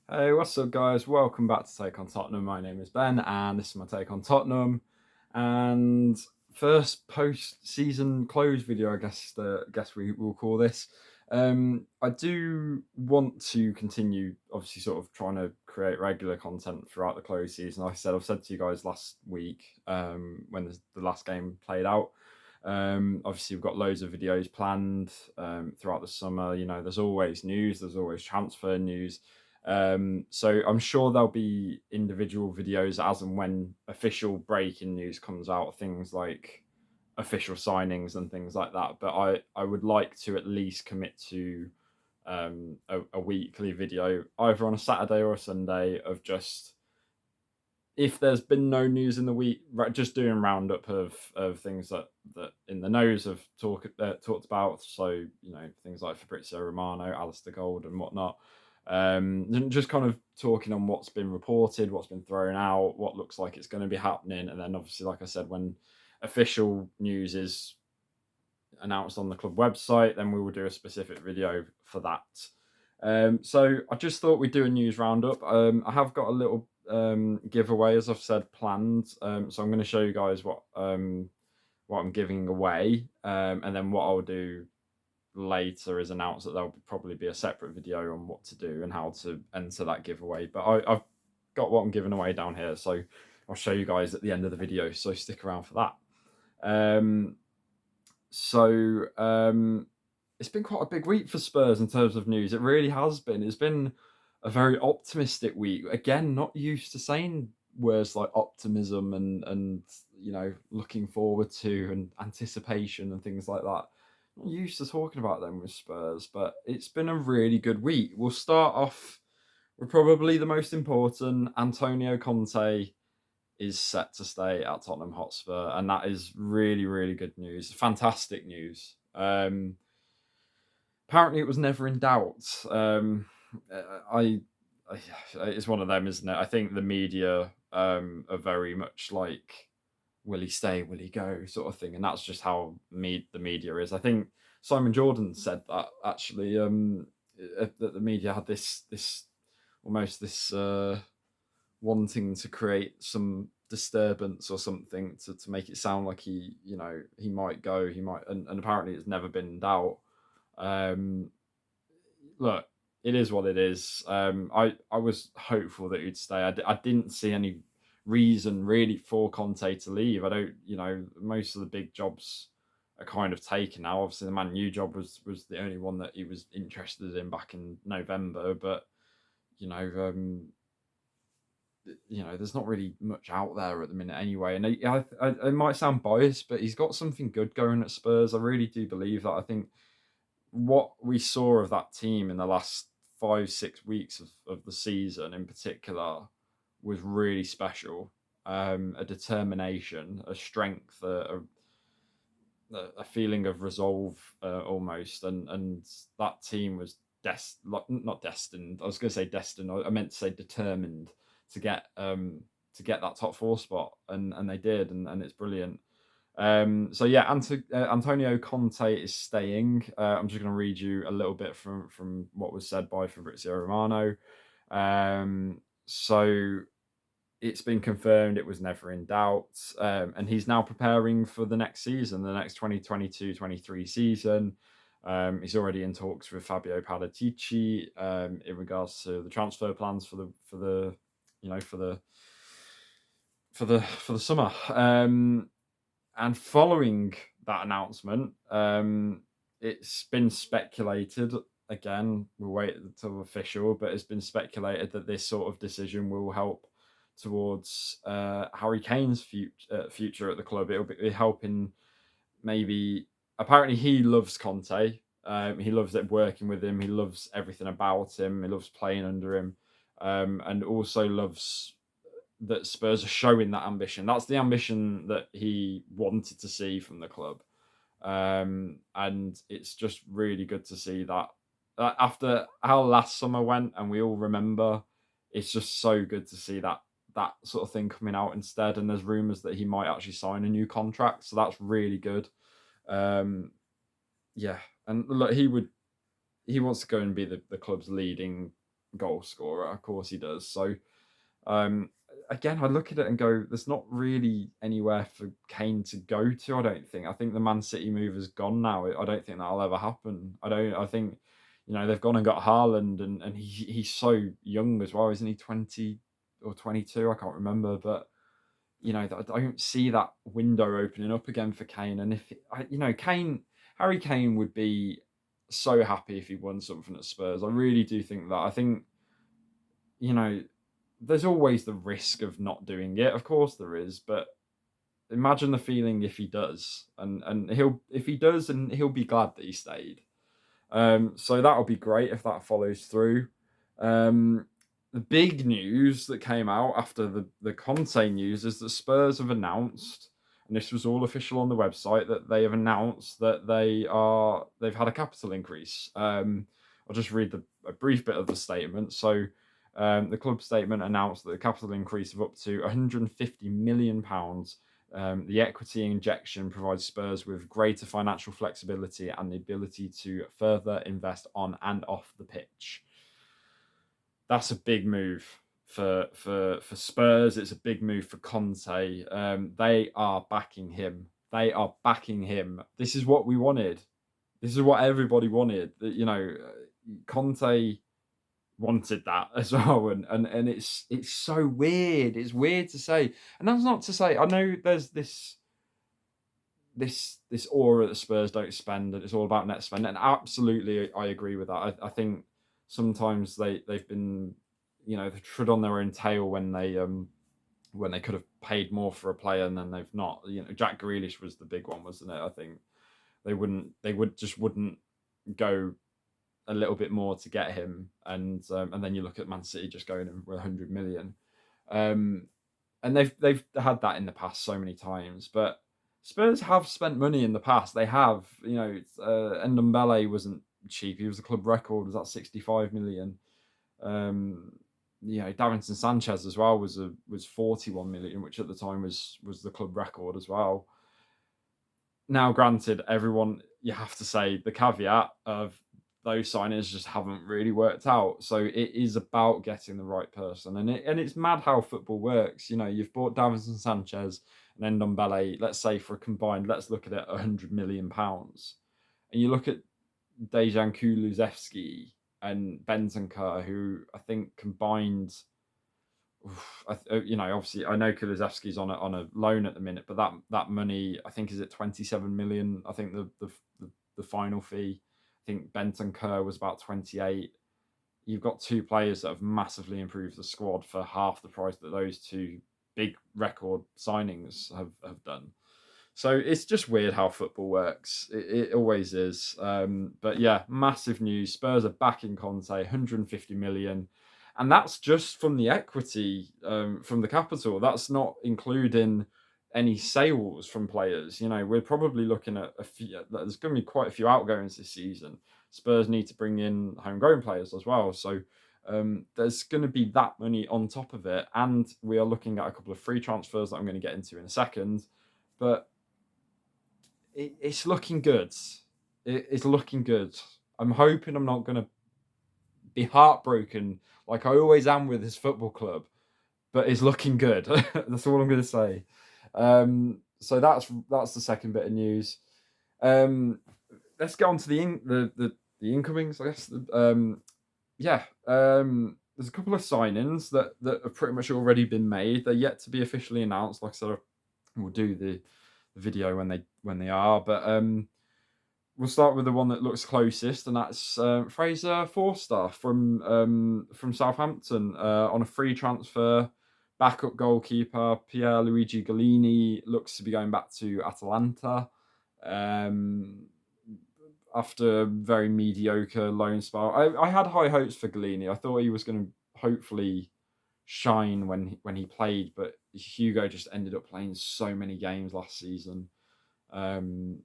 Hey, what's up, guys? Welcome back to Take on Tottenham. My name is Ben, and this is my take on Tottenham. And first post-season close video, I guess we will call this. I do want to continue, obviously, sort of trying to create regular content throughout the close season. Like I said, I've said to you guys last week, when the last game played out. Obviously, we've got loads of videos planned throughout the summer. There's always news, there's always transfer news. So I'm sure there'll be individual videos as and when official breaking news comes out, things like official signings and things like that. But I would like to at least commit to a weekly video, either on a Saturday or a Sunday, of just, if there's been no news in the week, right, just doing roundup of things that in the news have talked about. So things like Fabrizio Romano, Alistair Gold, and whatnot. And just kind of talking on what's been reported, what's been thrown out, what looks like it's going to be happening, and then obviously, like I said, when official news is announced on the club website, then we will do a specific video for that. So I just thought we'd do a news roundup. I have got a little giveaway, as I've said, planned. So I'm going to show you guys what I'm giving away, and then what I'll do later is announce that there'll probably be a separate video on what to do and how to enter that giveaway. But I've got what I'm giving away down here, so I'll show you guys at the end of the video. So stick around for that. Um, so it's been quite a big week for Spurs in terms of news. It really has been. It's been a very optimistic week. Again, not used to saying words like optimism and looking forward to and anticipation and things like that. Not used to talking about them with Spurs, but it's been a really good week. We'll start off with probably the most important. Antonio Conte is set to stay at Tottenham Hotspur, and that is really, really good news. Fantastic news. Apparently, it was never in doubt. I, I, it's one of them, isn't it? I think the media are very much like, "Will he stay? Will he go?" sort of thing, and that's just how the media is. I think Simon Jordan said that actually. That the media had this almost this wanting to create some disturbance or something to make it sound like he might go, he might, and apparently it's never been in doubt. um Look, it is what it is. I was hopeful that he'd stay. I didn't see any reason really for Conte to leave. I don't, most of the big jobs are kind of taken now. Obviously the Man U job was the only one that he was interested in back in November, but you know um there's not really much out there at the minute anyway. And it might sound biased, but he's got something good going at Spurs. I really do believe that. I think what we saw of that team in the last 5 6 weeks of the season in particular was really special. A determination, a strength, a feeling of resolve, almost, and that team was not destined. I was going to say destined. I meant to say determined to get that top four spot, and they did, and it's brilliant. So yeah, Antonio Conte is staying. I'm just going to read you a little bit from what was said by Fabrizio Romano. So it's been confirmed, it was never in doubt, and he's now preparing for the next season, the next 2022-23 season. He's already in talks with Fabio Paratici in regards to the transfer plans for the you know for the summer. And following that announcement, it's been speculated. Again, we'll wait until official, but it's been speculated that this sort of decision will help towards Harry Kane's future at the club. It'll be helping, maybe. Apparently, he loves Conte. He loves it working with him. He loves everything about him. He loves playing under him, and also loves that Spurs are showing that ambition. That's the ambition that he wanted to see from the club. And it's just really good to see that, after how last summer went, and we all remember, it's just so good to see that sort of thing coming out instead. And there's rumours that he might actually sign a new contract, so that's really good. Um, yeah, and look, he wants to go and be the club's leading goal scorer. Of course he does. So um, again, I look at it and go, there's not really anywhere for Kane to go to. I don't think. I think the Man City move is gone now. I don't think that'll ever happen. I don't. I think, they've gone and got Haaland, and he's so young as well, isn't he? 20 or 22, I can't remember, but. I don't see that window opening up again for Kane. And Harry Kane would be so happy if he won something at Spurs. I really do think that. I think, you know, there's always the risk of not doing it. Of course there is, but imagine the feeling if he does, and if he does, and he'll be glad that he stayed. So that'll be great if that follows through. Um, the big news that came out after the Conte news is that Spurs have announced, and this was all official on the website, that they have announced that they've had a capital increase. I'll just read a brief bit of the statement. So the club statement announced that the capital increase of up to £150 million. The equity injection provides Spurs with greater financial flexibility and the ability to further invest on and off the pitch. That's a big move for Spurs. It's a big move for Conte. They are backing him. They are backing him. This is what we wanted. This is what everybody wanted. Conte wanted that as well, and it's so weird. It's weird to say, and that's not to say. I know there's this aura that Spurs don't spend, and it's all about net spend, and absolutely I agree with that. I think sometimes they've been, they've trod on their own tail when they could have paid more for a player and then they've not. Jack Grealish was the big one, wasn't it? I think they wouldn't go a little bit more to get him, and then you look at Man City just going in with 100 million, and they've had that in the past so many times. But Spurs have spent money in the past. They have, Ndombele wasn't cheap. He was the club record. Was that 65 million? Davinson Sanchez as well was 41 million, which at the time was the club record as well. Now, granted, you have to say the caveat of those signings just haven't really worked out. So it is about getting the right person, and it's mad how football works. You've bought Davinson Sanchez and Ndombele, let's say for a combined, let's look at it, £100 million, and you look at Dejan Kulusevski and Bentancur, who I think combined. Obviously, I know Kulusevski's on a loan at the minute, but that money, I think, is at 27 million. I think the final fee. I think Bentancur was about 28. You've got two players that have massively improved the squad for half the price that those two big record signings have done. So it's just weird how football works. It always is. But yeah, massive news. Spurs are backing Conte, 150 million. And that's just from the equity, from the capital. That's not including any sales from players. We're probably looking at there's going to be quite a few outgoings this season. Spurs need to bring in homegrown players as well. So there's going to be that money on top of it. And we are looking at a couple of free transfers that I'm going to get into in a second. But it's looking good. It's looking good. I'm hoping I'm not going to be heartbroken like I always am with this football club, but it's looking good. That's all I'm going to say. So that's the second bit of news. Let's get on to the incomings, I guess. There's a couple of signings that have pretty much already been made. They're yet to be officially announced. Like I said, we'll do the video when they are, but we'll start with the one that looks closest, and that's Fraser Forster from Southampton on a free transfer. Backup goalkeeper Pierluigi Gollini looks to be going back to Atalanta after a very mediocre loan spell. I had high hopes for Gollini. I thought he was going to hopefully shine when he played, but Hugo just ended up playing so many games last season. And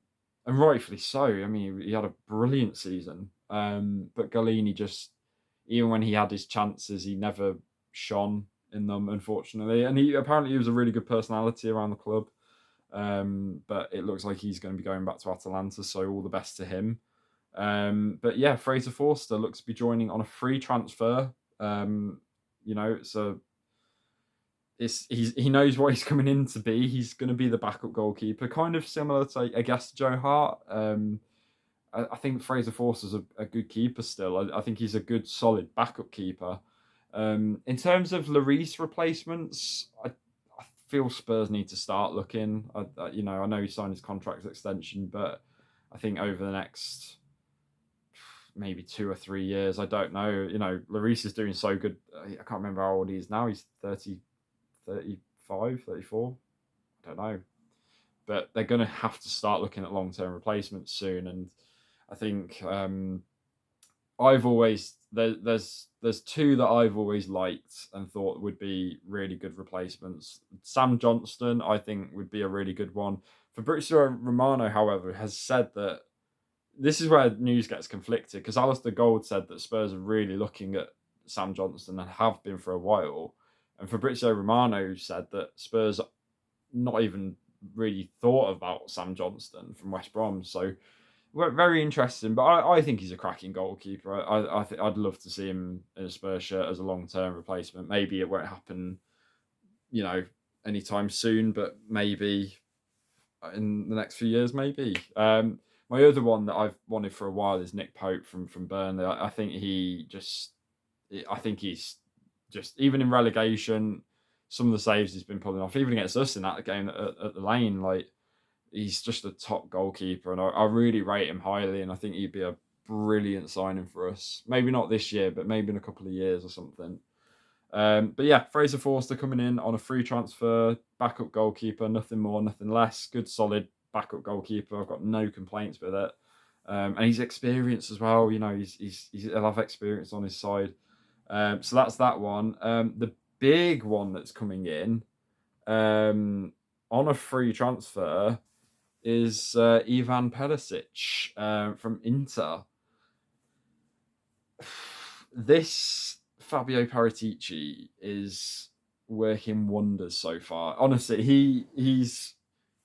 rightfully so. I mean, he had a brilliant season. But Gollini just, even when he had his chances, he never shone in them, unfortunately. And he was a really good personality around the club. But it looks like he's going to be going back to Atalanta, so all the best to him. But yeah, Fraser Forster looks to be joining on a free transfer. You know, so he knows what he's coming in to be. He's going to be the backup goalkeeper, kind of similar to, I guess, Joe Hart. I think Fraser Forster's a good keeper still. I think he's a good, solid backup keeper. In terms of Lloris replacements, I feel Spurs need to start looking. I know he signed his contract extension, but I think over the next maybe 2 or 3 years, I don't know. Lloris is doing so good. I can't remember how old he is now. He's 30, 35, 34. I don't know. But they're going to have to start looking at long-term replacements soon. And I think I've always there's two that I've always liked and thought would be really good replacements. Sam Johnston, I think, would be a really good one. Fabrizio Romano, however, has said that this is where news gets conflicted, because Alistair Gold said that Spurs are really looking at Sam Johnston and have been for a while. And Fabrizio Romano said that Spurs not even really thought about Sam Johnston from West Brom. So very interesting, but I think he's a cracking goalkeeper. I'd love to see him in a Spurs shirt as a long-term replacement. Maybe it won't happen, anytime soon, but maybe in the next few years, maybe. My other one that I've wanted for a while is Nick Pope from Burnley. I think he's just, even in relegation, some of the saves he's been pulling off, even against us in that game at the Lane, like, he's just a top goalkeeper, and I really rate him highly, and I think he'd be a brilliant signing for us. Maybe not this year, but maybe in a couple of years or something. But yeah, Fraser Forster coming in on a free transfer, backup goalkeeper, nothing more, nothing less. Good, solid backup goalkeeper. I've got no complaints with it. And he's experienced as well. He'll have experience on his side. So that's that one. The big one that's coming in on a free transfer is Ivan Perisic from Inter. This Fabio Paratici is working wonders so far. Honestly, he's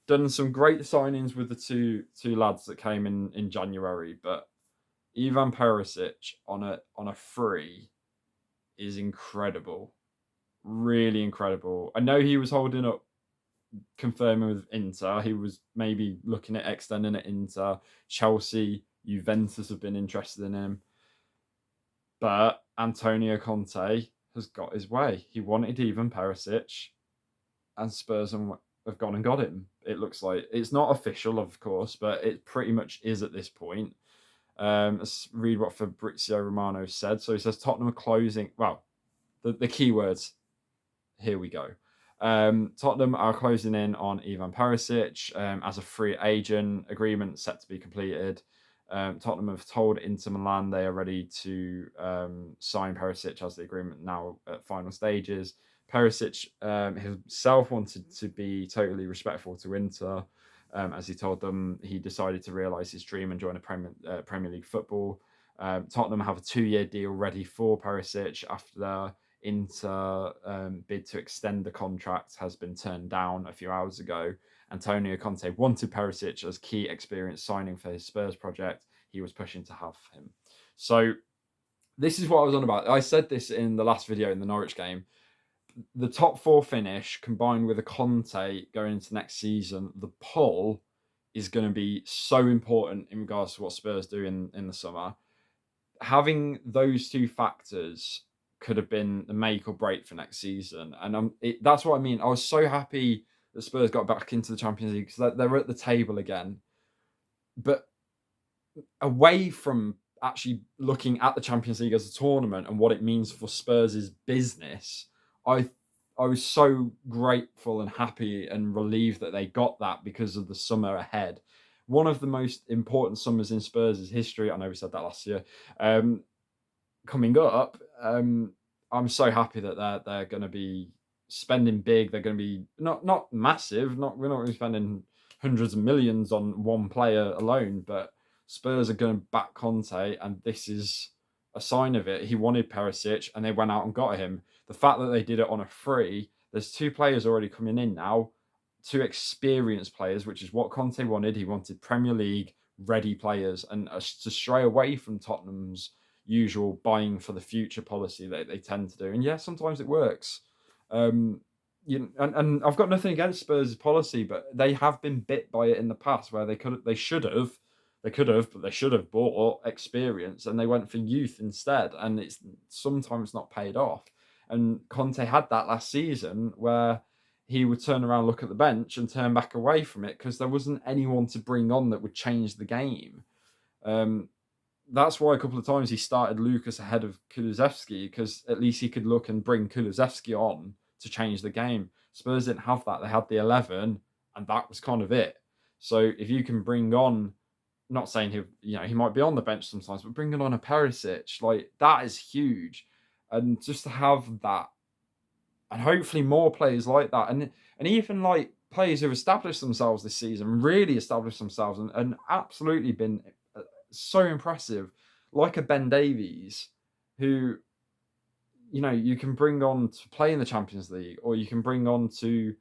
done some great signings with the two lads that came in January, but Ivan Perisic on a free is incredible, really incredible. I know he was holding up confirming with Inter. He was maybe looking at extending at Inter. Chelsea, Juventus have been interested in him. But Antonio Conte has got his way. He wanted Ivan Perisic, and Spurs have gone and got him. It looks like it's not official, of course, but it pretty much is at this point. Let's read what Fabrizio Romano said. So he says Tottenham are closing. Well, the keywords. Here we go. Tottenham are closing in on Ivan Perisic as a free agent. Agreement set to be completed. Tottenham have told Inter Milan they are ready to sign Perisic as the agreement now at final stages. Perisic himself wanted to be totally respectful to Inter. As he told them, he decided to realise his dream and join a Premier League football. Tottenham have a 2-year deal ready for Perisic after their Inter bid to extend the contract has been turned down a few hours ago. Antonio Conte wanted Perisic as key experience signing for his Spurs project. He was pushing to have him. So this is what I was on about. I said this in the last video in the Norwich game. The top four finish combined with a Conte going into next season, the pull is going to be so important in regards to what Spurs do in the summer. Having those two factors could have been the make or break for next season. And that's what I mean. I was so happy that Spurs got back into the Champions League because they're at the table again. But away from actually looking at the Champions League as a tournament and what it means for Spurs' business, I was so grateful and happy and relieved that they got that because of the summer ahead. One of the most important summers in Spurs' history. I know we said that last year. Coming up, I'm so happy that they're going to be spending big. They're going to be not massive. We're not going to be spending hundreds of millions on one player alone. But Spurs are going to back Conte, and this is a sign of it. He wanted Perisic, and they went out and got him. The fact that they did it on a free. There's two players already coming in now, two experienced players, which is what Conte wanted. He wanted Premier League ready players, and to stray away from Tottenham's usual buying for the future policy that they tend to do. And yeah, sometimes it works. Um, and I've got nothing against Spurs' policy, but they have been bit by it in the past where they could have, but they should have bought experience and they went for youth instead, and it's sometimes not paid off. And Conte had that last season where he would turn around, look at the bench, and turn back away from it because there wasn't anyone to bring on that would change the game. Um, that's why a couple of times he started Lucas ahead of Kulusevski, because at least he could look and bring Kulusevski on to change the game. Spurs didn't have that. They had the 11, and that was kind of it. So if you can bring on, not saying he might be on the bench sometimes, but bringing on a Perisic, like that is huge. And just to have that, and hopefully more players like that, and even like players who've established themselves this season, really established themselves, and absolutely been so impressive, like a Ben Davies, who you can bring on to play in the Champions League, or you can bring on to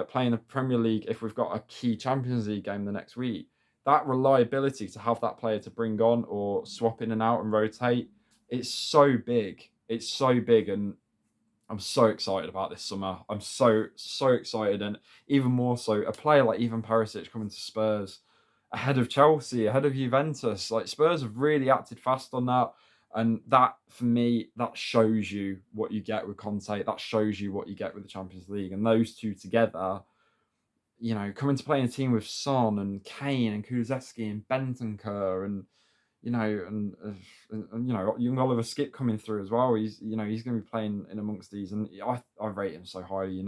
play in the Premier League if we've got a key Champions League game the next week. That reliability to have that player to bring on or swap in and out and rotate, it's so big. It's so big, and I'm so excited about this summer. I'm so excited, and even more so, a player like Ivan Perisic coming to Spurs ahead of Chelsea, ahead of Juventus. Like Spurs have really acted fast on that, and that for me, that shows you what you get with Conte. That shows you what you get with the Champions League, and those two together, coming to play in a team with Son and Kane and Kulusevski and Bentancur and young Oliver Skip coming through as well. He's going to be playing in amongst these, and I rate him so highly.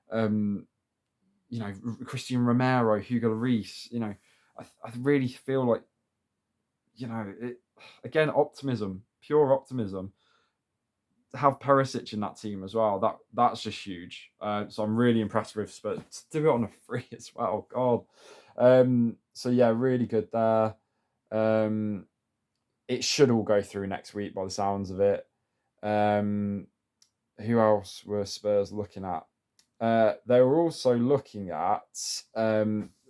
Um, Christian Romero, Hugo Lloris. I really feel like again, optimism, pure optimism. To have Perisic in that team as well, that's just huge. So I'm really impressed with Spurs to do it on a free as well. God. So yeah, really good there. It should all go through next week by the sounds of it. Who else were Spurs looking at? They were also looking at.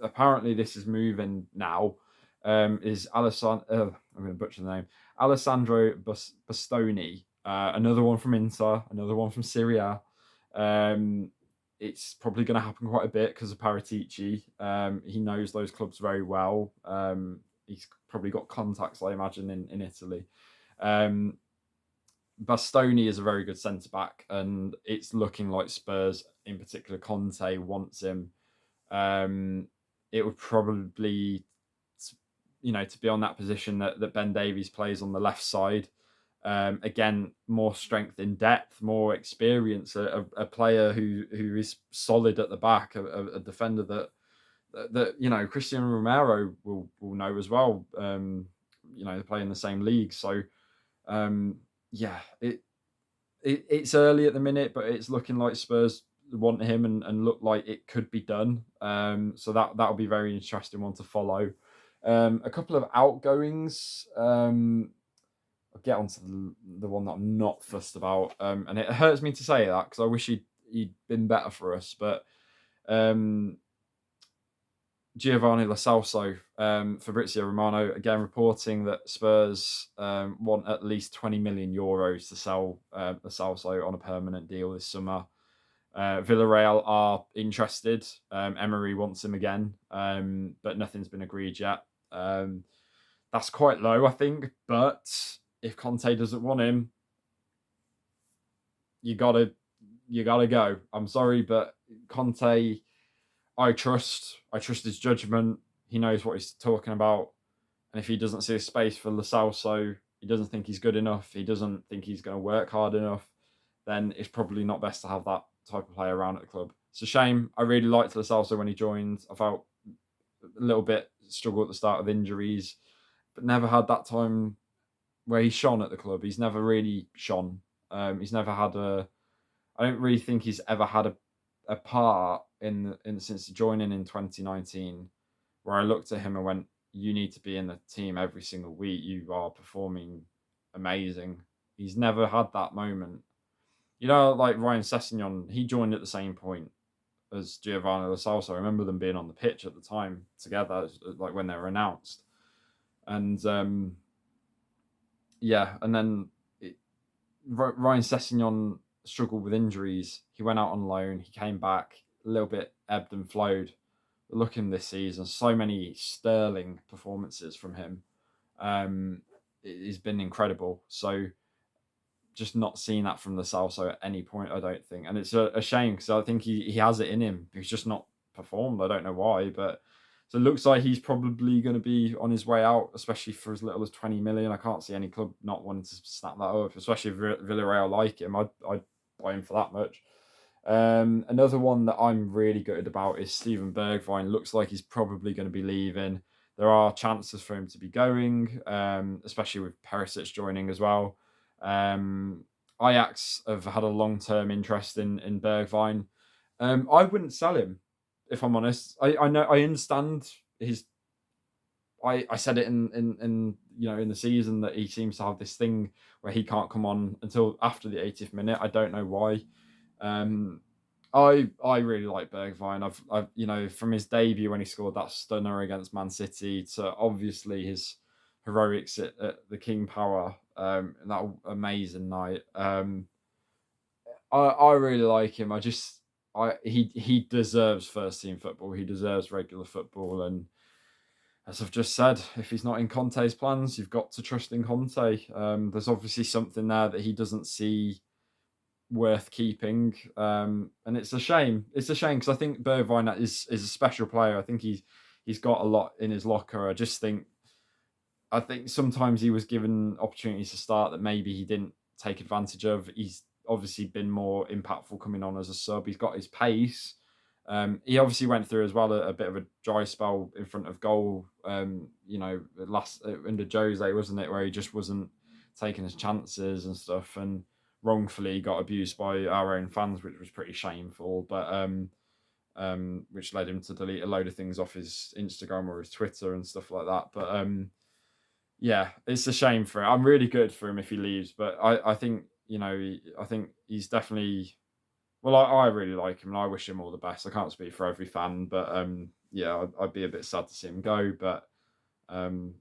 Apparently, this is moving now. Is Alessandro? I'm going to butcher the name. Alessandro Bastoni. Another one from Inter. Another one from Syria. It's probably going to happen quite a bit because of Paratici. He knows those clubs very well. He's probably got contacts, I imagine, in Italy. Bastoni is a very good centre back, and it's looking like Spurs, in particular Conte, wants him. It would probably, to be on that position that Ben Davies plays on the left side. Again, more strength in depth, more experience, a player who is solid at the back, a defender that Christian Romero will know as well. They play in the same league, so yeah, it's early at the minute, but it's looking like Spurs want him and look like it could be done. So that'll be very interesting one to follow. A couple of outgoings. I'll get onto the one that I'm not fussed about, and it hurts me to say that because I wish he'd been better for us, but Giovanni Lo Celso, Fabrizio Romano, again reporting that Spurs want at least 20 million euros to sell Lo Celso on a permanent deal this summer. Villarreal are interested. Emery wants him again, but nothing's been agreed yet. That's quite low, I think, but if Conte doesn't want him, you gotta go. I'm sorry, but Conte, I trust his judgment. He knows what he's talking about, and if he doesn't see a space for Lo Celso, he doesn't think he's good enough, he doesn't think he's going to work hard enough, then it's probably not best to have that type of player around at the club. It's a shame. I really liked Lo Celso when he joined. I felt a little bit struggle at the start of injuries, but never had that time where he shone at the club. He's never really shone. He's never had I don't really think he's ever had a part in since joining in 2019 where I looked at him and went, "You need to be in the team every single week. You are performing amazing." He's never had that moment. Like Ryan Sessegnon, he joined at the same point as Giovanni Lo Celso. I remember them being on the pitch at the time together, like when they were announced. And yeah, and then Ryan Sessegnon struggled with injuries. He went out on loan. He came back a little bit ebbed and flowed. Looking this season, so many sterling performances from him. It's been incredible. So just not seeing that from the Salso at any point, I don't think, and it's a shame because I think he has it in him. He's just not performed. I don't know why, but so it looks like he's probably going to be on his way out, especially for as little as 20 million. I can't see any club not wanting to snap that up, especially if Villarreal like him. I'd buy him for that much. Another one that I'm really gutted about is Steven Bergwijn. Looks like he's probably going to be leaving. There are chances for him to be going, especially with Perisic joining as well. Ajax have had a long-term interest in Bergwijn. I wouldn't sell him, if I'm honest. I know I understand his. I said it in the season that he seems to have this thing where he can't come on until after the 80th minute. I don't know why. Um, I really like Bergwijn. I've from his debut when he scored that stunner against Man City to obviously his heroics at the King Power, that amazing night. I really like him. He deserves first team football. He deserves regular football. And as I've just said, if he's not in Conte's plans, you've got to trust in Conte. There's obviously something there that he doesn't see worth keeping, and it's a shame. It's a shame because I think Bergwijn is a special player. I think he's got a lot in his locker. I think sometimes he was given opportunities to start that maybe he didn't take advantage of. He's obviously been more impactful coming on as a sub. He's got his pace. He obviously went through as well a bit of a dry spell in front of goal. Last under Jose, wasn't it, where he just wasn't taking his chances and stuff, and wrongfully got abused by our own fans, which was pretty shameful. But which led him to delete a load of things off his Instagram or his Twitter and stuff like that. But yeah, it's a shame for him. I'm really good for him if he leaves, but I think I think he's definitely. Well, I really like him and I wish him all the best. I can't speak for every fan, but yeah, I'd be a bit sad to see him go. But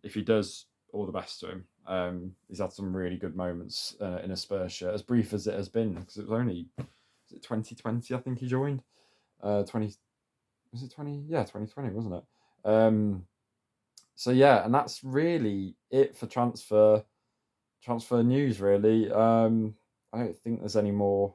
if he does, all the best to him. He's had some really good moments in a Spurs shirt, as brief as it has been, because it was only 2020, I think he joined. 20 was it 20? Yeah, 2020, wasn't it? So yeah, and that's really it for transfer news. Really, I don't think there's any more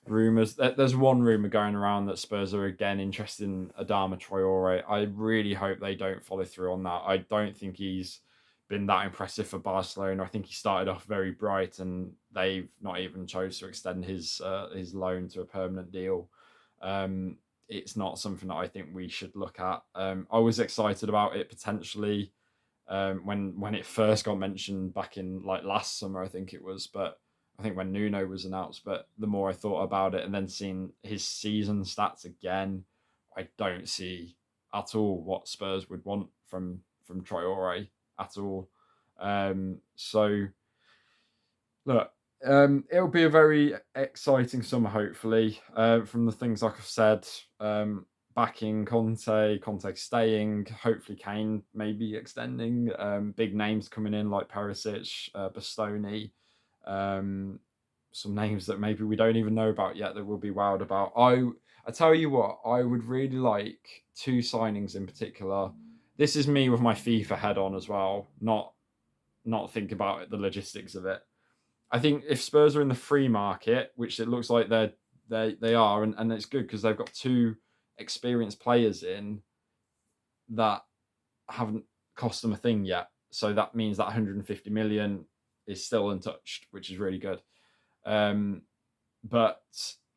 rumours. There's one rumour going around that Spurs are again interested in Adama Traore. I really hope they don't follow through on that. I don't think he's been that impressive for Barcelona. I think he started off very bright, and they've not even chose to extend his loan to a permanent deal. Um, it's not something that I think we should look at. I was excited about it potentially when it first got mentioned back in like last summer, I think it was. But I think when Nuno was announced, but the more I thought about it and then seeing his season stats again, I don't see at all what Spurs would want from Traore at all. So look, it'll be a very exciting summer, hopefully. From the things like I've said, backing Conte staying, hopefully Kane maybe extending, big names coming in like Perisic, Bastoni, some names that maybe we don't even know about yet that we'll be wowed about. I tell you what, I would really like two signings in particular. This is me with my FIFA head on as well, not think about it, the logistics of it. I think if Spurs are in the free market, which it looks like they are, and it's good because they've got two experienced players in that haven't cost them a thing yet. So that means that 150 million is still untouched, which is really good. But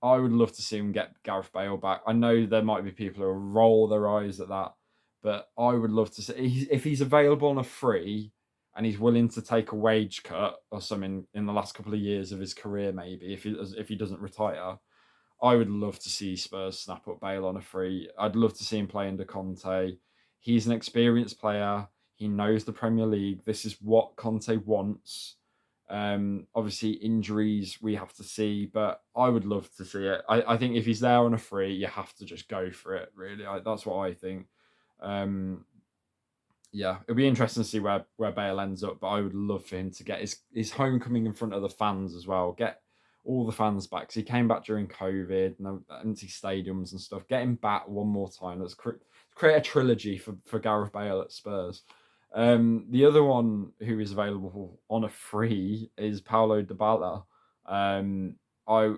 I would love to see him get Gareth Bale back. I know there might be people who roll their eyes at that, but I would love to see if he's available on a free and he's willing to take a wage cut or something in the last couple of years of his career, maybe if he doesn't retire. I would love to see Spurs snap up Bale on a free. I'd love to see him play under Conte. He's an experienced player. He knows the Premier League. This is what Conte wants. Obviously, injuries we have to see, but I would love to see it. I think if he's there on a free, you have to just go for it, really. That's what I think. yeah, it'll be interesting to see where Bale ends up. But I would love for him to get his homecoming in front of the fans as well. Get all the fans back, because he came back during COVID, no empty stadiums and stuff. Get him back one more time. Let's create a trilogy for Gareth Bale at Spurs. The other one who is available on a free is Paulo Dybala. Um, I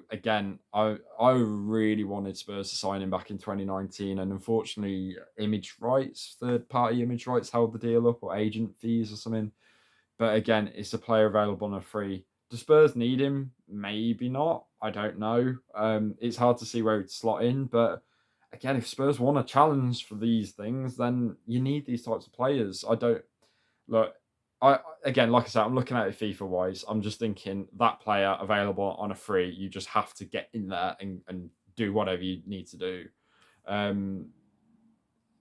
really wanted Spurs to sign him back in 2019, and unfortunately, third party image rights held the deal up, or agent fees or something. But again, it's a player available on a free. Do Spurs need him? Maybe not. I don't know. It's hard to see where he'd slot in, but again, if Spurs want a challenge for these things, then you need these types of players. I don't look. I again, like I said, I'm looking at it FIFA wise. I'm just thinking that player available on a free, you just have to get in there and do whatever you need to do. Um,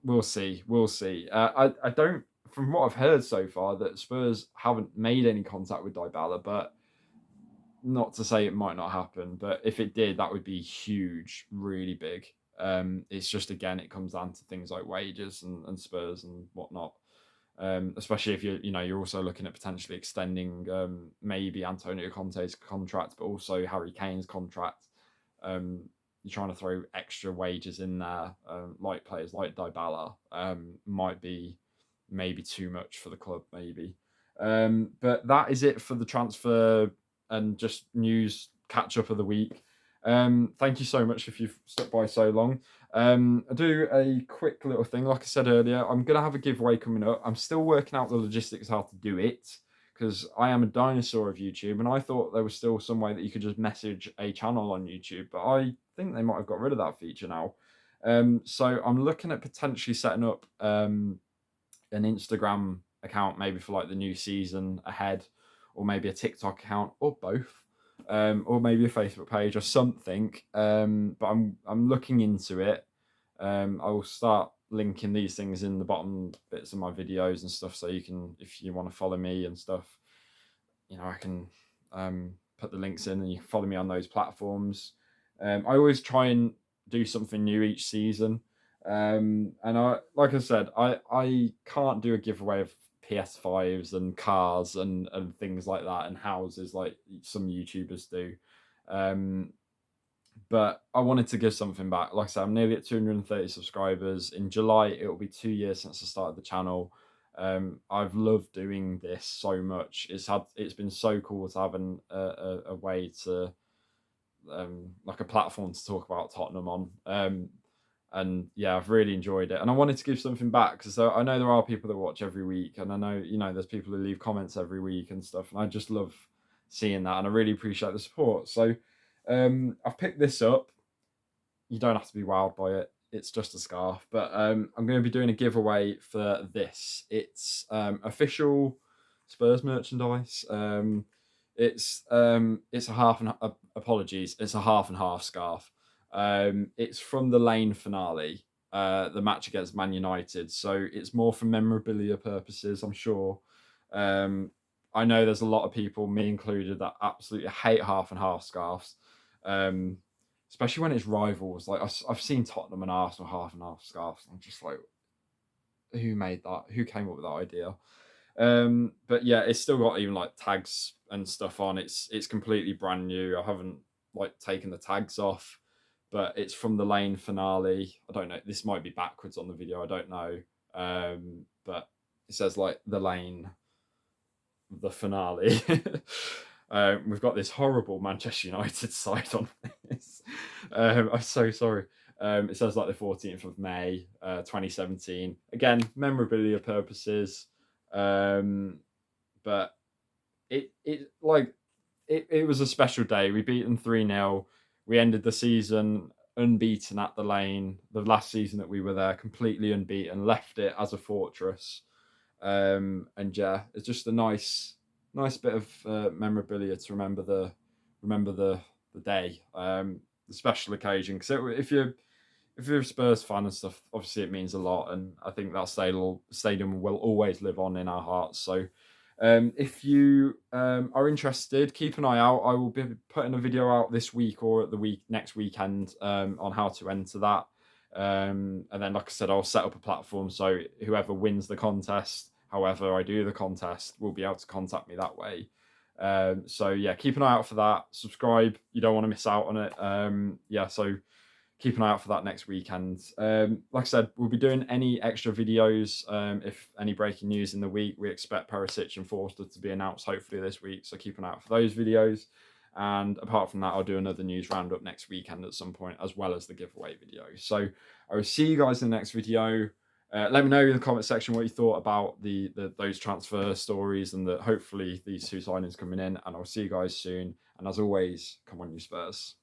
we'll see. We'll see. I don't, from what I've heard so far, that Spurs haven't made any contact with Dybala, but not to say it might not happen. But if it did, that would be huge, really big. It's just, again, it comes down to things like wages and Spurs and whatnot. Especially if you're also looking at potentially extending maybe Antonio Conte's contract, but also Harry Kane's contract. You're trying to throw extra wages in there, like players like Dybala, might be maybe too much for the club, maybe. But that is it for the transfer and just news catch up of the week. Thank you so much if you've stuck by so long. I do a quick little thing. Like I said earlier, I'm going to have a giveaway coming up. I'm still working out the logistics how to do it, because I am a dinosaur of YouTube, and I thought there was still some way that you could just message a channel on YouTube, but I think they might have got rid of that feature now. So I'm looking at potentially setting up an Instagram account, maybe for like the new season ahead, or maybe a TikTok account, or both, or maybe a Facebook page or something. But I'm looking into it. I will start linking these things in the bottom bits of my videos and stuff, so you can, if you want to follow me and stuff, I can put the links in, and you can follow me on those platforms. I always try and do something new each season. And like I said, I can't do a giveaway of PS5s and cars and things like that, and houses like some YouTubers do. Um, but I wanted to give something back. Like I said, I'm nearly at 230 subscribers. In July, it will be 2 years since I started the channel. I've loved doing this so much. It's been so cool to have a way to, like a platform to talk about Tottenham on. And yeah, I've really enjoyed it, and I wanted to give something back, because I know there are people that watch every week, and I know there's people who leave comments every week and stuff, and I just love seeing that, and I really appreciate the support. So I've picked this up. You don't have to be wowed by it. It's just a scarf, but I'm going to be doing a giveaway for this. It's official Spurs merchandise. It's a half and apologies. It's a half and half scarf. It's from the Lane finale, the match against Man United. So it's more for memorabilia purposes, I'm sure. I know there's a lot of people, me included, that absolutely hate half and half scarves. Um, Especially when it's rivals. Like I've seen Tottenham and Arsenal half and half scarves. I'm just like, who made that? Who came up with that idea? But yeah, it's still got even like tags and stuff on. It's completely brand new. I haven't like taken the tags off, but it's from the Lane finale. I don't know. This might be backwards on the video. I don't know. But it says like the Lane, the finale. We've got this horrible Manchester United side on this. I'm so sorry. It says like the 14th of May, 2017. Again, memorabilia purposes. But it was a special day. We beat them 3-0. We ended the season unbeaten at the Lane. The last season that we were there, completely unbeaten, left it as a fortress. And yeah, it's just a nice bit of memorabilia to remember the day, the special occasion. Because if you're a Spurs fan and stuff, obviously it means a lot, and I think that stadium will always live on in our hearts. So if you are interested, keep an eye out. I will be putting a video out this week or at the next weekend on how to enter that. And then, like I said, I'll set up a platform so whoever wins the contest, however I do the contest, will be able to contact me that way. So yeah, keep an eye out for that. Subscribe, you don't want to miss out on it. Yeah, so keep an eye out for that next weekend. Like I said, we'll be doing any extra videos. If any breaking news in the week, we expect Perisic and Forster to be announced hopefully this week, so keep an eye out for those videos. And apart from that, I'll do another news roundup next weekend at some point, as well as the giveaway video. So I will see you guys in the next video. Let me know in the comment section what you thought about those transfer stories, and that hopefully these two signings coming in. And I'll see you guys soon. And as always, come on, you Spurs.